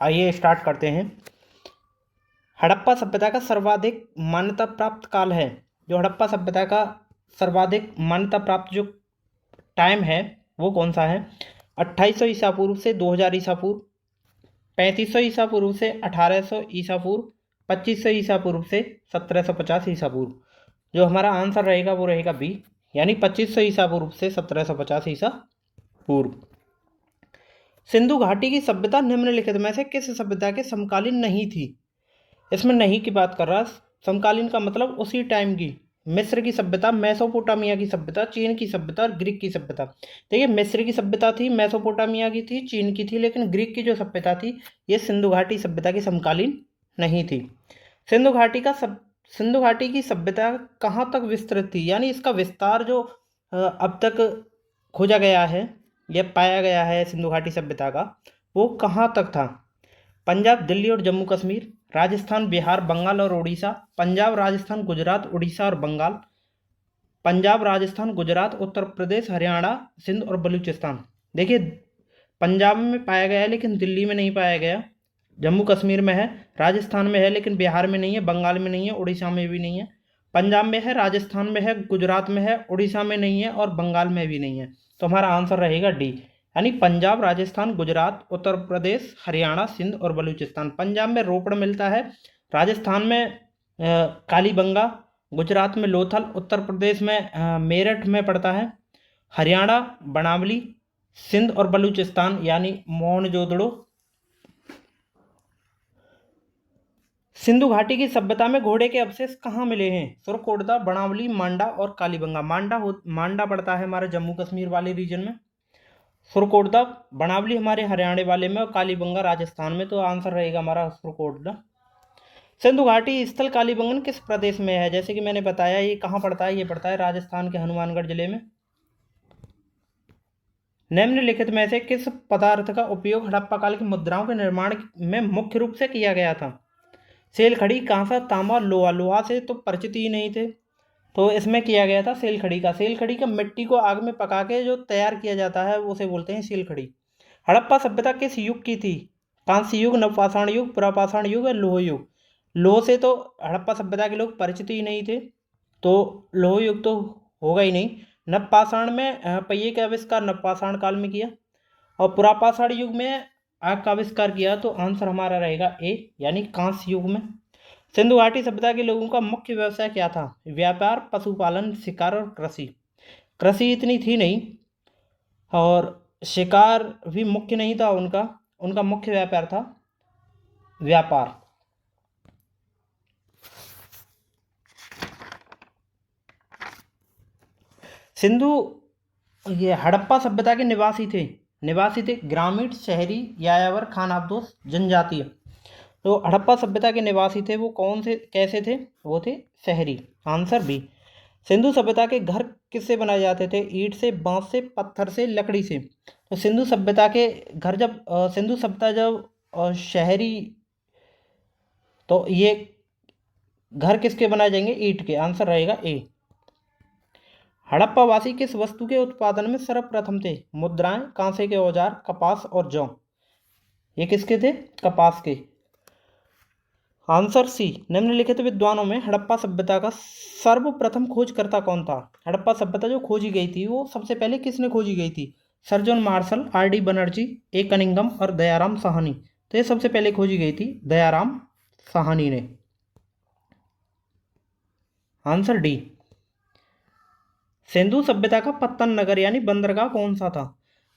आइए स्टार्ट करते हैं। हड़प्पा सभ्यता का सर्वाधिक मान्यता प्राप्त काल है। जो हड़प्पा सभ्यता का सर्वाधिक मान्यता प्राप्त जो टाइम है वो कौन सा है? 2800 ईसा पूर्व से 2000 ईसा पूर्व, 3500 ईसा पूर्व से 1800 ईसा पूर्व, 2500 ईसा पूर्व से 1750 ईसा पूर्व। जो हमारा आंसर रहेगा वो रहेगा बी, यानी 2500 ईसा पूर्व से 1750 ईसा पूर्व। सिंधु घाटी की सभ्यता निम्नलिखित में से किस सभ्यता के समकालीन नहीं थी? इसमें नहीं की बात कर रहा। समकालीन का मतलब उसी टाइम की। मिस्र की सभ्यता, मेसोपोटामिया की सभ्यता, चीन की सभ्यता और ग्रीक की सभ्यता। देखिए, मिस्र की सभ्यता थी, मेसोपोटामिया की थी, चीन की थी, लेकिन ग्रीक की जो सभ्यता थी ये सिंधु घाटी सभ्यता की समकालीन नहीं थी। सिंधु घाटी की सभ्यता कहाँ तक विस्तृत थी, यानी इसका विस्तार जो अब तक खोजा गया है या पाया गया है सिंधु घाटी सभ्यता का, वो कहाँ तक था? पंजाब, दिल्ली और जम्मू कश्मीर, राजस्थान, बिहार, बंगाल और उड़ीसा, पंजाब, राजस्थान, गुजरात, उड़ीसा और बंगाल, पंजाब, राजस्थान, गुजरात, उत्तर प्रदेश, हरियाणा, सिंध और बलूचिस्तान। देखिए, पंजाब में पाया गया है लेकिन दिल्ली में नहीं पाया गया, जम्मू कश्मीर में है, राजस्थान में है लेकिन बिहार में नहीं है, बंगाल में नहीं है, उड़ीसा में भी नहीं है। पंजाब में है, राजस्थान में है, गुजरात में है, उड़ीसा में नहीं है और बंगाल में भी नहीं है। तो हमारा आंसर रहेगा डी, यानी पंजाब, राजस्थान, गुजरात, उत्तर प्रदेश, हरियाणा, सिंध और बलूचिस्तान। पंजाब में रोपड़ मिलता है, राजस्थान में कालीबंगा, गुजरात में लोथल, उत्तर प्रदेश में मेरठ में पड़ता है, हरियाणा बनावली, सिंध और बलूचिस्तान यानी मोहनजोदड़ो। सिंधु घाटी की सभ्यता में घोड़े के अवशेष कहाँ मिले हैं? सुरकोटदा, बनावली, मांडा और कालीबंगा। मांडा पड़ता है हमारे जम्मू कश्मीर वाले रीजन में, सुरकोटदा बनावली हमारे हरियाणा वाले में और कालीबंगा राजस्थान में। तो आंसर रहेगा हमारा सुरकोटदा। सिंधु घाटी स्थल कालीबंगन किस प्रदेश में है? जैसे कि मैंने बताया, ये कहाँ पड़ता है? ये पड़ता है राजस्थान के हनुमानगढ़ जिले में। निम्नलिखित में से किस पदार्थ का उपयोग हड़प्पा काल की मुद्राओं के निर्माण में मुख्य रूप से किया गया था? सेल खड़ी, कांसा, तांबा, लोहा। लोहा से तो परिचित ही नहीं थे, तो इसमें किया गया था सेल खड़ी का। सेल खड़ी का मिट्टी को आग में पका के जो तैयार किया जाता है उसे बोलते हैं सेल खड़ी। हड़प्पा सभ्यता किस युग की थी? कांस्य युग, नवपाषाण युग, पुरापाषाण युग या लोह युग? लोह से तो हड़प्पा सभ्यता के लोग परिचित ही नहीं थे, तो लोह युग तो होगा ही नहीं। नवपाषाण में पहिए का आविष्कार नवपाषाण काल में किया, और पुरापाषाण युग में आग का आविष्कार किया। तो आंसर हमारा रहेगा ए, यानी कांस्य युग में। सिंधु घाटी सभ्यता के लोगों का मुख्य व्यवसाय क्या था? व्यापार, पशुपालन, शिकार और कृषि। कृषि इतनी थी नहीं और शिकार भी मुख्य नहीं था उनका। उनका मुख्य व्यापार था व्यापार। सिंधु ये हड़प्पा सभ्यता के निवासी थे ग्रामीण, शहरी, यायावर, खानाबदोश, जनजातीय। तो हड़प्पा सभ्यता के निवासी थे वो कौन से, कैसे थे? वो थे शहरी। Answer B. सिंधु सभ्यता के घर किससे बनाए जाते थे? ईंट से, बांस से, पत्थर से, लकड़ी से। तो सिंधु सभ्यता के घर जब सिंधु सभ्यता जब शहरी, तो ये घर किसके बनाए जाएंगे? ईंट के। आंसर रहेगा ए। हड़प्पावासी किस वस्तु के उत्पादन में सर्वप्रथम थे? मुद्राएं, कांसे के औजार, कपास और जौ। ये किसके थे? कपास के। Answer C. निम्नलिखित विद्वानों में हड़प्पा सभ्यता का सर्वप्रथम खोजकर्ता कौन था? हड़प्पा सभ्यता जो खोजी गई थी वो सबसे पहले किसने खोजी गई थी? Sir John Marshall, R D Banerjee, A Cunningham और दयाराम साहनी। तो ये सबसे पहले खोजी गई थी दयाराम साहनी ने। Answer D. सिंधु सभ्यता का पत्तन नगर यानी बंदरगाह कौन सा था?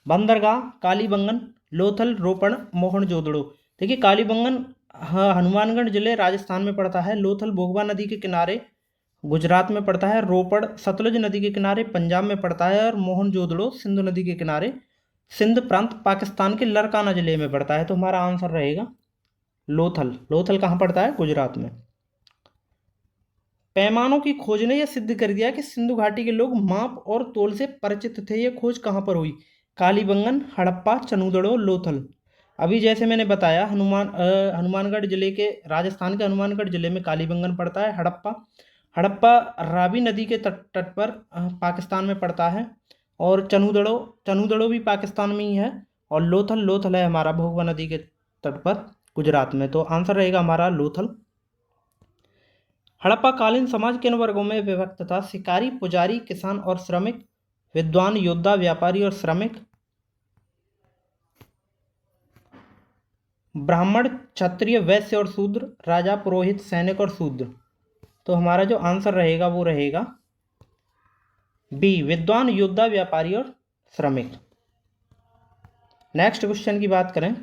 बंदरगाह कालीबंगन, लोथल, रोपड़, मोहनजोदड़ो। देखिए, कालीबंगन हनुमानगढ़ जिले राजस्थान में पड़ता है, लोथल भोगवा नदी के किनारे गुजरात में पड़ता है, रोपड़ सतलुज नदी के किनारे पंजाब में पड़ता है और मोहनजोदड़ो सिंधु नदी के किनारे सिंध प्रांत पाकिस्तान के लरकाना जिले में पड़ता है। तो हमारा आंसर रहेगा लोथल। लोथल कहाँ पड़ता है? गुजरात में। पैमानों की खोज ने यह सिद्ध कर दिया कि सिंधु घाटी के लोग माप और तोल से परिचित थे। यह खोज कहाँ पर हुई? कालीबंगन, हड़प्पा, चनूदड़ो, लोथल। अभी जैसे मैंने बताया, हनुमानगढ़ जिले के, राजस्थान के हनुमानगढ़ जिले में कालीबंगन पड़ता है। हड़प्पा रावी नदी के तट तट पर पाकिस्तान में पड़ता है, और चनूदड़ो भी पाकिस्तान में ही है, और लोथल है हमारा भोगवा नदी के तट पर गुजरात में। तो आंसर रहेगा हमारा लोथल। हड़प्पा कालीन समाज किन वर्गों में विभक्त था? शिकारी, पुजारी, किसान और श्रमिक, विद्वान, योद्धा, व्यापारी और श्रमिक, ब्राह्मण, क्षत्रिय, वैश्य और शूद्र, राजा, पुरोहित, सैनिक और शूद्र। तो हमारा जो आंसर रहेगा वो रहेगा बी, विद्वान, योद्धा, व्यापारी और श्रमिक। नेक्स्ट क्वेश्चन की बात करें,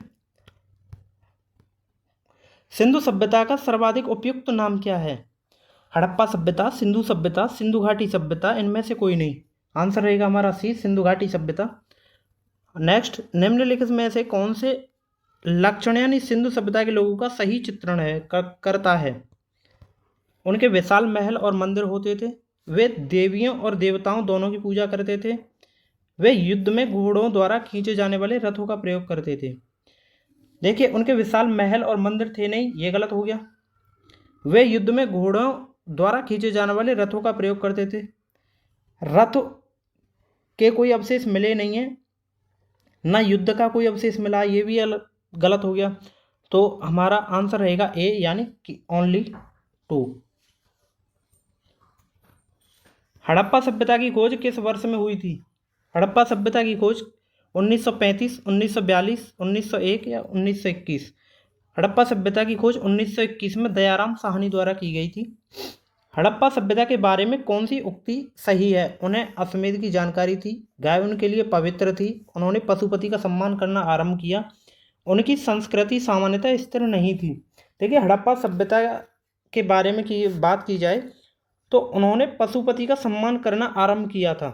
सिंधु सभ्यता का सर्वाधिक उपयुक्त नाम क्या है? हड़प्पा सभ्यता, सिंधु सभ्यता, सिंधु घाटी सभ्यता, इनमें से कोई नहीं। आंसर रहेगा हमारा सी, सिंधु घाटी सभ्यता। नेक्स्ट, निम्नलिखित में से कौन से लक्षण यानी सिंधु सभ्यता के लोगों का सही चित्रण है करता है? उनके विशाल महल और मंदिर होते थे, वे देवियों और देवताओं दोनों की पूजा करते थे, वे युद्ध में घोड़ों द्वारा खींचे जाने वाले रथों का प्रयोग करते थे। देखिए, उनके विशाल महल और मंदिर थे नहीं, ये गलत हो गया। वे युद्ध में घोड़ों द्वारा खींचे जाने वाले रथों का प्रयोग करते थे, रथ के कोई अवशेष मिले नहीं है, ना युद्ध का कोई अवशेष मिला, ये भी गलत हो गया। तो हमारा आंसर रहेगा ए, यानी कि ओनली 2। हड़प्पा सभ्यता की खोज किस वर्ष में हुई थी? हड़प्पा सभ्यता की खोज 1935, 1942, 1901 या 1921। हड़प्पा सभ्यता की खोज 1921 में दयाराम साहनी द्वारा की गई थी। हड़प्पा सभ्यता के बारे में कौन सी उक्ति सही है? उन्हें अश्वमेध की जानकारी थी, गाय उनके लिए पवित्र थी, उन्होंने पशुपति का सम्मान करना आरंभ किया, उनकी संस्कृति सामान्यतः स्थिर नहीं थी। देखिए, हड़प्पा सभ्यता के बारे में बात की जाए तो उन्होंने पशुपति का सम्मान करना आरंभ किया था।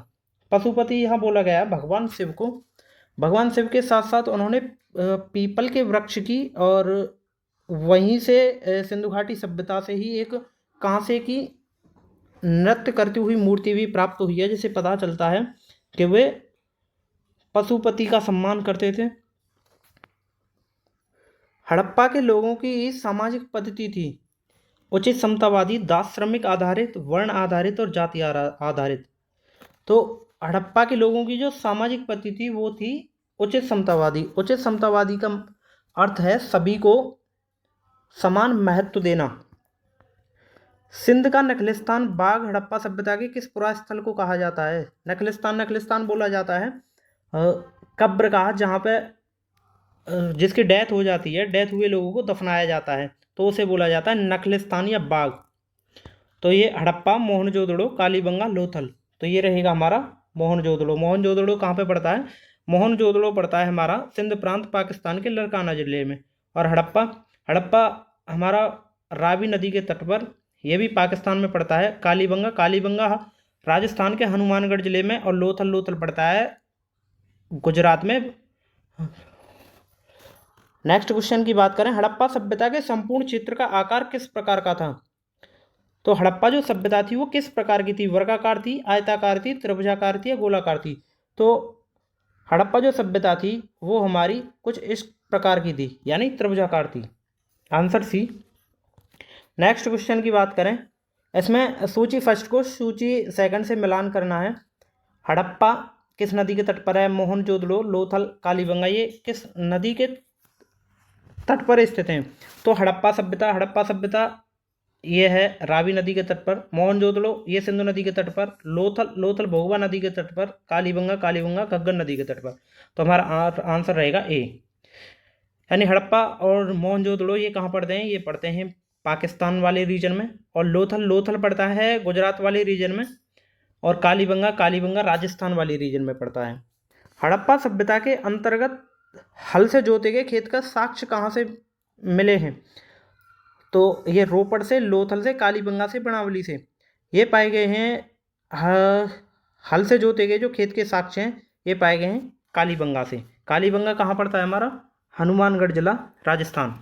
पशुपति यहाँ बोला गया है भगवान शिव को। भगवान शिव के साथ साथ उन्होंने पीपल के वृक्ष की, और वहीं से सिंधु घाटी सभ्यता से ही एक कांसे की नृत्य करती हुई मूर्ति भी प्राप्त हुई है, जिससे पता चलता है कि वे पशुपति का सम्मान करते थे। हड़प्पा के लोगों की सामाजिक पद्धति थी उचित समतावादी, दास श्रमिक आधारित, वर्ण आधारित और जाति आधारित। तो हड़प्पा के लोगों की जो सामाजिक पद्धति थी वो थी उचित समतावादी। उचित समतावादी का अर्थ है सभी को समान महत्व देना। सिंध का नखलिस्तान बाग हड़प्पा सभ्यता के किस पुरास्थल को कहा जाता है? नखलिस्तान बोला जाता है कब्र का, जहाँ पे जिसकी डेथ हो जाती है, डेथ हुए लोगों को दफनाया जाता है, तो उसे बोला जाता है नखलिस्तान या बाग। तो ये हड़प्पा, मोहनजोदड़ो, कालीबंगा, लोथल। तो ये रहेगा हमारा मोहनजोदड़ो। मोहनजोदड़ो कहाँ पे पड़ता है? मोहनजोदड़ो पड़ता है हमारा सिंध प्रांत, पाकिस्तान के लड़काना जिले में। और हड़प्पा हमारा रावी नदी के तट पर, यह भी पाकिस्तान में पड़ता है। कालीबंगा राजस्थान के हनुमानगढ़ जिले में, और लोथल पड़ता है गुजरात में। नेक्स्ट क्वेश्चन की बात करें, हड़प्पा सभ्यता के संपूर्ण क्षेत्र का आकार किस प्रकार का था? तो हड़प्पा जो सभ्यता थी वो किस प्रकार की थी? वर्गाकार थी, आयताकार थी, त्रिभुजाकार थी या गोलाकार थी? तो हड़प्पा जो सभ्यता थी वो हमारी कुछ इस प्रकार की थी, यानी त्रिभुजाकार थी। Answer C. नेक्स्ट क्वेश्चन की बात करें, इसमें सूची फर्स्ट को सूची सेकंड से मिलान करना है। हड़प्पा किस नदी के तट पर है? मोहनजोदड़ो, लोथल, कालीबंगा, ये किस नदी के तट पर स्थित हैं? तो हड़प्पा सभ्यता ये है रावी नदी के तट पर, मोहनजोदड़ो ये सिंधु नदी के तट पर, लोथल भोगवा नदी के तट पर, कालीबंगा घग्गर नदी के तट पर। तो हमारा आंसर रहेगा ए। यानी हड़प्पा और मोहनजोदड़ो ये कहाँ पड़ते हैं? ये पड़ते हैं पाकिस्तान वाले रीजन में, और लोथल पड़ता है गुजरात वाले रीजन में, और कालीबंगा राजस्थान वाली रीजन में पड़ता है। हड़प्पा सभ्यता के अंतर्गत हल से जोते गए खेत का साक्ष्य कहाँ से मिले हैं? तो ये रोपड़ से, लोथल से, कालीबंगा से, बनावली से ये पाए गए हैं। हल से जोते गए जो खेत के साक्ष्य हैं ये पाए गए हैं कालीबंगा से। कालीबंगा कहाँ पड़ता है? हमारा हनुमानगढ़ जिला, राजस्थान।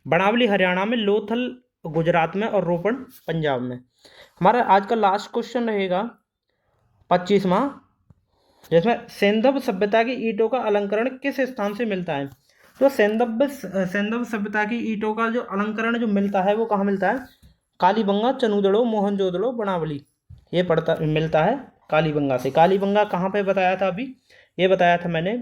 बनावली हरियाणा में, लोथल गुजरात में, और रोपड़ पंजाब में। हमारा आज का लास्ट क्वेश्चन रहेगा 25वां, जिसमें सेंधव सभ्यता की ईंटों का अलंकरण किस स्थान से मिलता है? तो सेंधव सभ्यता की ईंटों का जो अलंकरण जो मिलता है वो कहाँ मिलता है? कालीबंगा, चनूदड़ो, मोहनजोदड़ो, बनावली, ये मिलता है कालीबंगा से। कालीबंगा कहाँ पे बताया था? अभी ये बताया था मैंने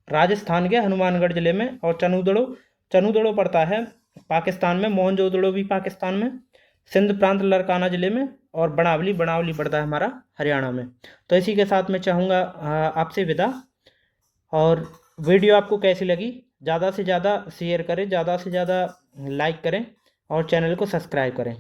राजस्थान के हनुमानगढ़ ज़िले में, और चनूदड़ो चनूदड़ो पड़ता है पाकिस्तान में, मोहनजोदड़ो भी पाकिस्तान में, सिंध प्रांत लड़काना ज़िले में, और बनावली बनावली पड़ता है हमारा हरियाणा में। तो इसी के साथ मैं चाहूँगा आपसे विदा। और वीडियो आपको कैसी लगी, ज़्यादा से ज़्यादा शेयर करें, ज़्यादा से ज़्यादा लाइक करें, और चैनल को सब्सक्राइब करें।